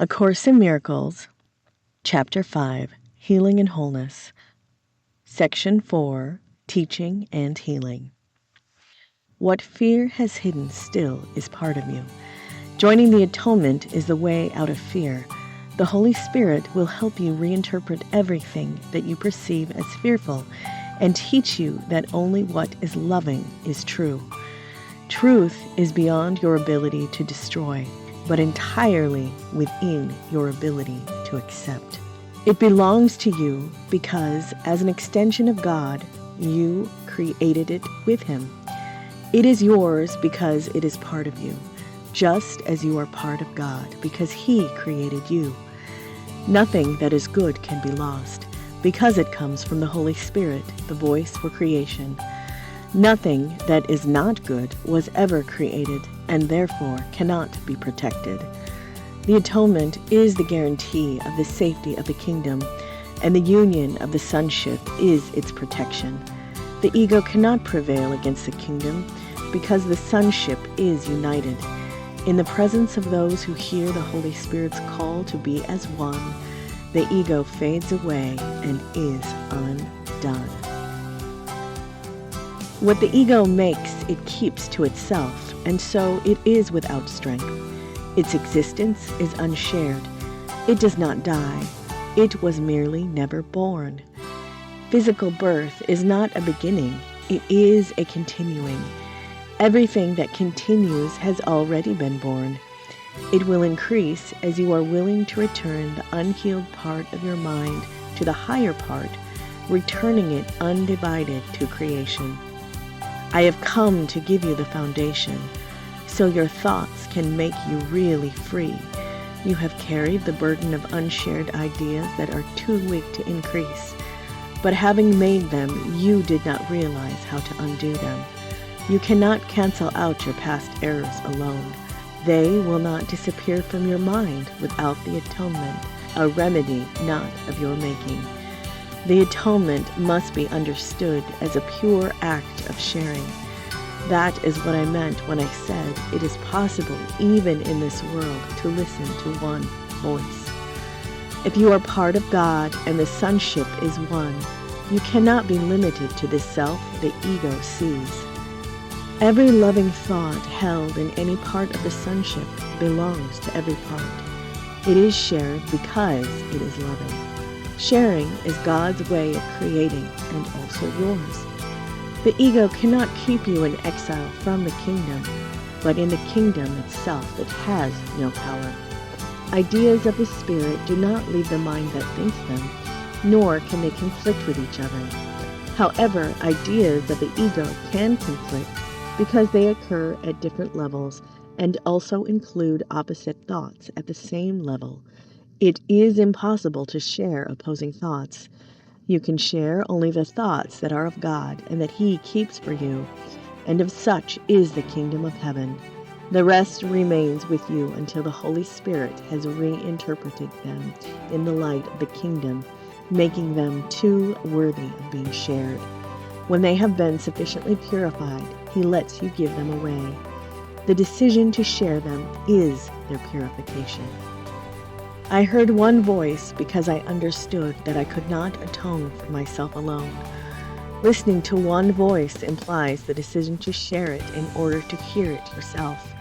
A Course in Miracles, Chapter 5, Healing and Wholeness, Section 4, Teaching and Healing. What fear has hidden still is part of you. Joining the atonement is the way out of fear. The Holy Spirit will help you reinterpret everything that you perceive as fearful and teach you that only what is loving is true. Truth is beyond your ability to destroy, but entirely within your ability to accept. It belongs to you because, as an extension of God, you created it with Him. It is yours because it is part of you, just as you are part of God because He created you. Nothing that is good can be lost because it comes from the Holy Spirit, the voice for creation. Nothing that is not good was ever created and therefore cannot be protected. The atonement is the guarantee of the safety of the kingdom, and the union of the sonship is its protection. The ego cannot prevail against the kingdom because the sonship is united. In the presence of those who hear the Holy Spirit's call to be as one, the ego fades away and is undone. What the ego makes, it keeps to itself, and so it is without strength. Its existence is unshared. It does not die. It was merely never born. Physical birth is not a beginning. It is a continuing. Everything that continues has already been born. It will increase as you are willing to return the unhealed part of your mind to the higher part, returning it undivided to creation. I have come to give you the foundation, so your thoughts can make you really free. You have carried the burden of unshared ideas that are too weak to increase, but having made them, you did not realize how to undo them. You cannot cancel out your past errors alone. They will not disappear from your mind without the atonement, a remedy not of your making. The atonement must be understood as a pure act of sharing. That is what I meant when I said it is possible, even in this world, to listen to one voice. If you are part of God and the sonship is one, you cannot be limited to the self the ego sees. Every loving thought held in any part of the sonship belongs to every part. It is shared because it is loving. Sharing is God's way of creating and also yours. The ego cannot keep you in exile from the kingdom, but in the kingdom itself it has no power. Ideas of the Spirit do not leave the mind that thinks them, nor can they conflict with each other. However, ideas of the ego can conflict because they occur at different levels and also include opposite thoughts at the same level. It is impossible to share opposing thoughts. You can share only the thoughts that are of God and that He keeps for you, and of such is the kingdom of heaven. The rest remains with you until the Holy Spirit has reinterpreted them in the light of the kingdom, making them too worthy of being shared. When they have been sufficiently purified, He lets you give them away. The decision to share them is their purification. I heard one voice because I understood that I could not atone for myself alone. Listening to one voice implies the decision to share it in order to hear it yourself.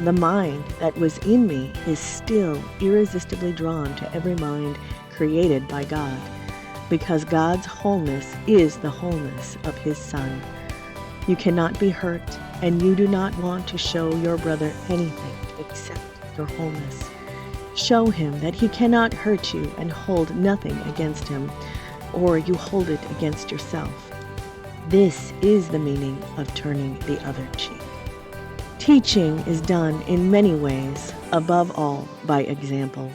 The mind that was in me is still irresistibly drawn to every mind created by God, because God's wholeness is the wholeness of His Son. You cannot be hurt, and you do not want to show your brother anything except your wholeness. Show him that he cannot hurt you and hold nothing against him, or you hold it against yourself. This is the meaning of turning the other cheek. Teaching is done in many ways, above all by example.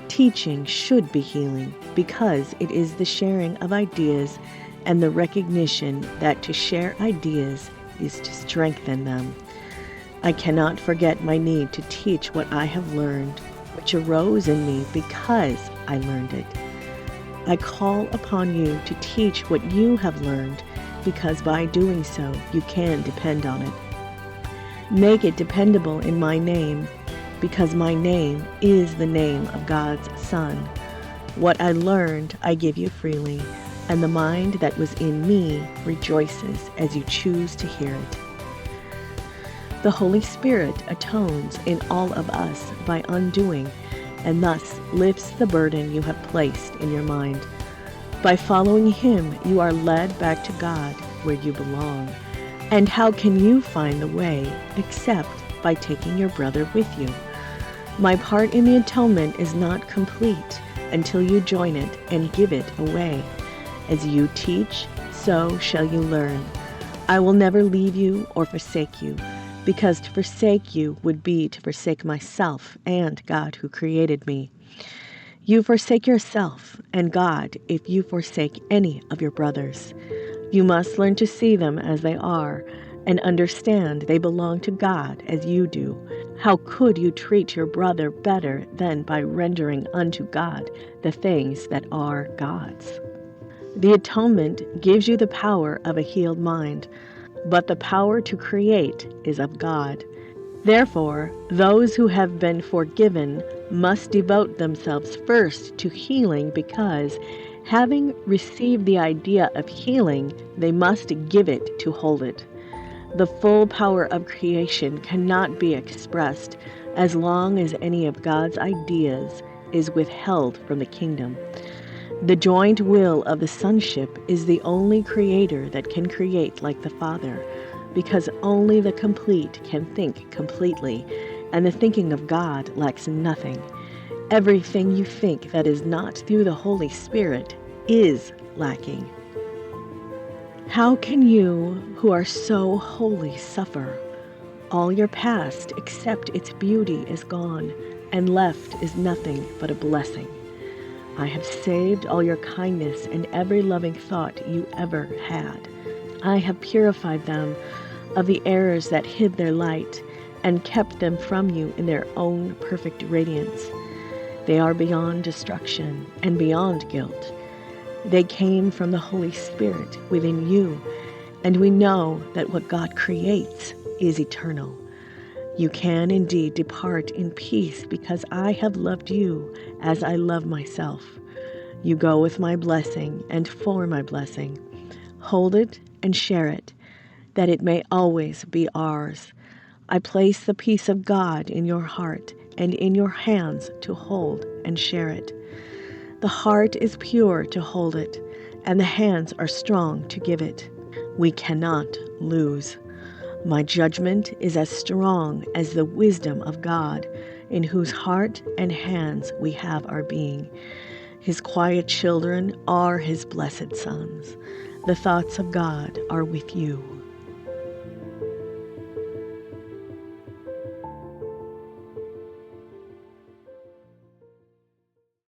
Teaching should be healing because it is the sharing of ideas and the recognition that to share ideas is to strengthen them. I cannot forget my need to teach what I have learned, which arose in me because I learned it. I call upon you to teach what you have learned, because by doing so, you can depend on it. Make it dependable in my name. because my name is the name of God's Son. What I learned, I give you freely, and the mind that was in me rejoices as you choose to hear it. The Holy Spirit atones in all of us by undoing, and thus lifts the burden you have placed in your mind. By following Him, you are led back to God where you belong. And how can you find the way except by taking your brother with you? My part in the atonement is not complete until you join it and give it away. As you teach, so shall you learn. I will never leave you or forsake you, because to forsake you would be to forsake myself and God who created me. You forsake yourself and God if you forsake any of your brothers. You must learn to see them as they are and understand they belong to God as you do. How could you treat your brother better than by rendering unto God the things that are God's? The atonement gives you the power of a healed mind, but the power to create is of God. Therefore, those who have been forgiven must devote themselves first to healing because, having received the idea of healing, they must give it to hold it. The full power of creation cannot be expressed as long as any of God's ideas is withheld from the kingdom. The joint will of the sonship is the only creator that can create like the Father, because only the complete can think completely, and the thinking of God lacks nothing. Everything you think that is not through the Holy Spirit is lacking. How can you, who are so holy, suffer? All your past, except its beauty, is gone, and left is nothing but a blessing. I have saved all your kindness and every loving thought you ever had. I have purified them of the errors that hid their light and kept them from you in their own perfect radiance. They are beyond destruction and beyond guilt. They came from the Holy Spirit within you, and we know that what God creates is eternal. You can indeed depart in peace because I have loved you as I love myself. You go with my blessing and for my blessing. Hold it and share it, that it may always be ours. I place the peace of God in your heart and in your hands to hold and share it. The heart is pure to hold it, and the hands are strong to give it. We cannot lose. My judgment is as strong as the wisdom of God, in whose heart and hands we have our being. His quiet children are his blessed sons. The thoughts of God are with you.